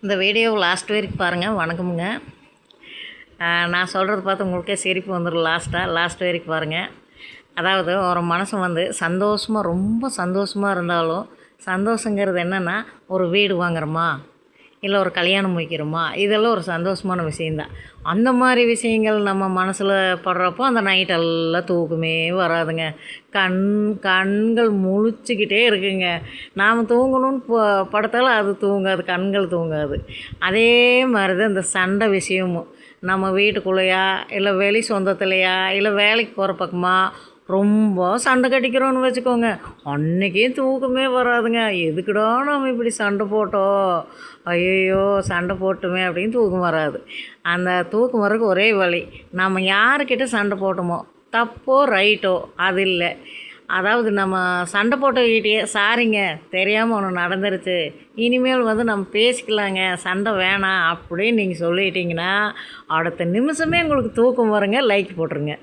இந்த வீடியோவை லாஸ்ட் வரைக்கும் பாருங்கள். வணக்கமுங்க. நான் சொல்கிறது பார்த்து உங்களுக்கே சிரிப்பு வந்துடும். லாஸ்ட் வரைக்கும் பாருங்கள். அதாவது ஒரு மனசு சந்தோஷமாக, ரொம்ப சந்தோஷமாக இருந்தாலும், சந்தோஷங்கிறது என்னென்னா, ஒரு வீடு வாங்குறோமா, இல்லை ஒரு கல்யாணம் வைக்கிறோமா, இதெல்லாம் ஒரு சந்தோஷமான விஷயந்தான். அந்த மாதிரி விஷயங்கள் நம்ம மனசில் படுறப்போ அந்த நைட்டெல்லாம் தூக்கமே வராதுங்க. கண்கள் முழிச்சிக்கிட்டே இருக்குங்க. நாம் தூங்கணும்னு படுத்தாலும் அது தூங்காது, கண்கள் தூங்காது. அதே மாதிரி தான் இந்த சண்டை விஷயமும். நம்ம வீட்டுக்குள்ளேயா, இல்லை வெளி சொந்தத்துலையா, இல்லை வேலைக்கு போகிற பக்கமா ரொம்ப சண்டை கட்டிக்கிறோன்னு வச்சுக்கோங்க, அன்றைக்கே தூக்கமே வராதுங்க. எதுக்குடா நம்ம இப்படி சண்டை போட்டோம், ஐயோ சண்டை போட்டுமே அப்படின்னு தூக்கம் வராது. அந்த தூக்கம் வர்றதுக்கு ஒரே வழி, நம்ம யாருக்கிட்ட சண்டை போட்டோமோ, தப்போ ரைட்டோ அது இல்லை, அதாவது நம்ம சண்டை போட்டவங்கிட்டே சாரிங்க, தெரியாமல் ஒன்று நடந்துருச்சு, இனிமேல் நம்ம பேசிக்கலாங்க, சண்டை வேணாம் அப்படின்னு நீங்கள் சொல்லிட்டீங்கன்னா அடுத்த நிமிஷமே உங்களுக்கு தூக்கம் வருங்க. லைக் போட்டுருங்க.